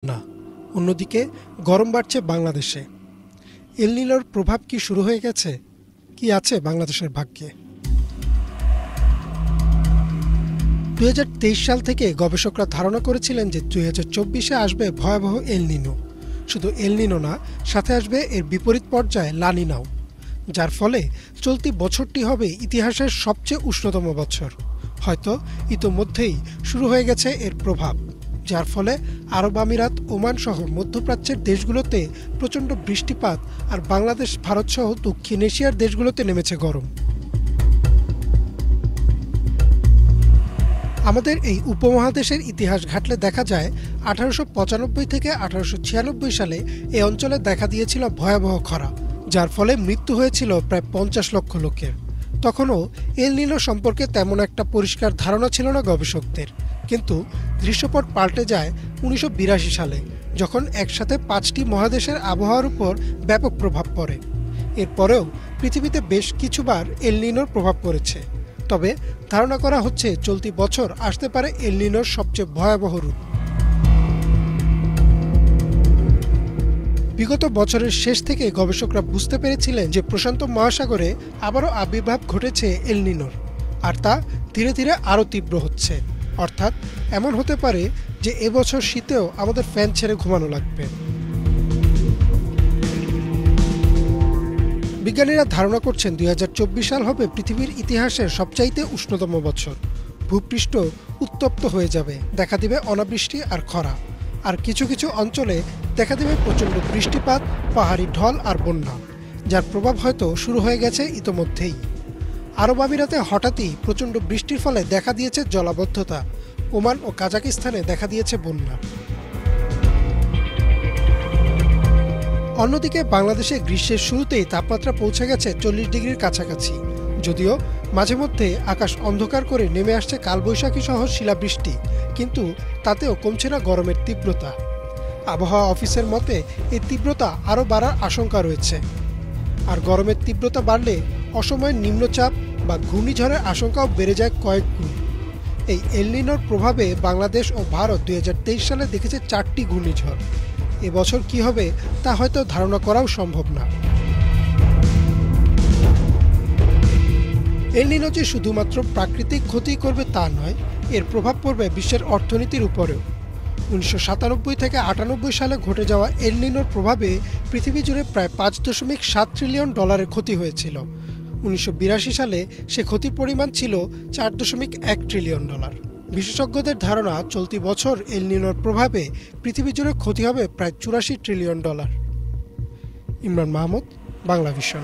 না। অন্যদিকে গরম বাড়ছে বাংলাদেশে। এল নিনোর প্রভাব কি শুরু হয়ে গেছে? কি আছে বাংলাদেশের ভাগ্যে? 2023 সাল থেকে গবেষকরা ধারণা করেছিলেন যে 2024-এ আসবে ভয়াবহ এল নিনো। শুধু এল নিনো না, সাথে আসবে এর বিপরীত পর্যায়ে লা নিনাও, যার ফলে চলতি বছরটি হবে ইতিহাসের সবচেয়ে উষ্ণতম বছর। হয়তো ইতোমধ্যেই শুরু হয়ে গেছে এর প্রভাব, যার ফলে আরব আমিরাত, ওমান সহ মধ্যপ্রাচ্যের দেশগুলোতে প্রচণ্ড বৃষ্টিপাত আর বাংলাদেশ, ভারত সহ দক্ষিণ এশিয়ার দেশগুলোতে নেমেছে গরম। আমাদের এই উপমহাদেশের ইতিহাস ঘাটলে দেখা যায় 1895 থেকে 1896 সালে এই অঞ্চলে দেখা দিয়েছিল ভয়াবহ খরা, যার ফলে মৃত্যু হয়েছিল প্রায় 50 লক্ষ লোকের। তখনও এল নিনো সম্পর্কে তেমন একটা পরিষ্কার ধারণা ছিল না গবেষকদের, কিন্তু দৃশ্যপট পাল্টে যায় 1982 সালে, যখন একসাথে 5টি মহাদেশের আবহাওয়ার উপর ব্যাপক প্রভাব পড়ে। এরপরেও পৃথিবীতে বেশ কিছুবার এল নিনোর প্রভাব পড়েছে, তবে ধারণা করা হচ্ছে চলতি বছর আসতে পারে এল নিনোর সবচেয়ে ভয়াবহ রূপ। বিগত বছরের শেষ থেকে গবেষকরা বুঝতে পেরেছিলেন যে প্রশান্ত মহাসাগরে আবারও আবির্ভাব ঘটেছে এল নিনোর, আর তা ধীরে ধীরে আরও তীব্র হচ্ছে। অর্থাৎ এমন হতে পারে যে এবছর শীতেও আমাদের ফ্যান ছেড়ে ঘুমানো লাগবে। বিজ্ঞানীরা ধারণা করছেন 2024 সাল হবে পৃথিবীর ইতিহাসের সবচাইতে উষ্ণতম বছর। ভূপৃষ্ঠ উত্তপ্ত হয়ে যাবে, দেখা দিবে অনাবৃষ্টি আর খরা, আর কিছু কিছু অঞ্চলে দেখা দেবে প্রচণ্ড বৃষ্টিপাত, পাহাড়ি ঢল আর বন্যা, যার প্রভাব হয়তো শুরু হয়ে গেছে ইতোমধ্যেই। আরব আমিরাতে হঠাৎই প্রচণ্ড বৃষ্টির ফলে দেখা দিয়েছে জলাবদ্ধতা। ওমান ও কাজাকিস্তানে দেখা দিয়েছে বন্যা। অন্যদিকে বাংলাদেশে গ্রীষ্মের শুরুতেই তাপমাত্রা পৌঁছে গেছে 40 ডিগ্রির কাছাকাছি। যদিও মাঝে মধ্যে আকাশ অন্ধকার করে নেমে আসছে কালবৈশাখী সহ শিলাবৃষ্টি, কিন্তু তাতেও কমছে না গরমের তীব্রতা। আবহাওয়া অফিসের মতে এই তীব্রতা আরও বাড়ার আশঙ্কা রয়েছে, আর গরমের তীব্রতা বাড়লে অসময়ের নিম্নচাপ বা ঘূর্ণিঝড়ের আশঙ্কাও বেড়ে যায় কয়েক গুণ। এই এল নিনোর প্রভাবে বাংলাদেশ ও ভারত 2023 সালে দেখেছে 4টি ঘূর্ণিঝড়। এবছর কি হবে তা হয়তো ধারণা করাও সম্ভব না। এল নিনো যে শুধুমাত্র প্রাকৃতিক ক্ষতি করবে তা নয়, এর প্রভাব পড়বে বিশ্বের অর্থনীতির উপরেও। 1997 থেকে 98 সালে ঘটে যাওয়া এল নিনোর প্রভাবে পৃথিবী জুড়ে প্রায় $5.7 ট্রিলিয়ন ক্ষতি হয়েছিল। 1982 সালে সে ক্ষতির পরিমাণ ছিল $4.1 ট্রিলিয়ন। বিশেষজ্ঞদের ধারণা চলতি বছর এল নিনোর প্রভাবে পৃথিবী জুড়ে ক্ষতি হবে প্রায় $84 ট্রিলিয়ন। ইমরান মাহমুদ, বাংলা ভিশন।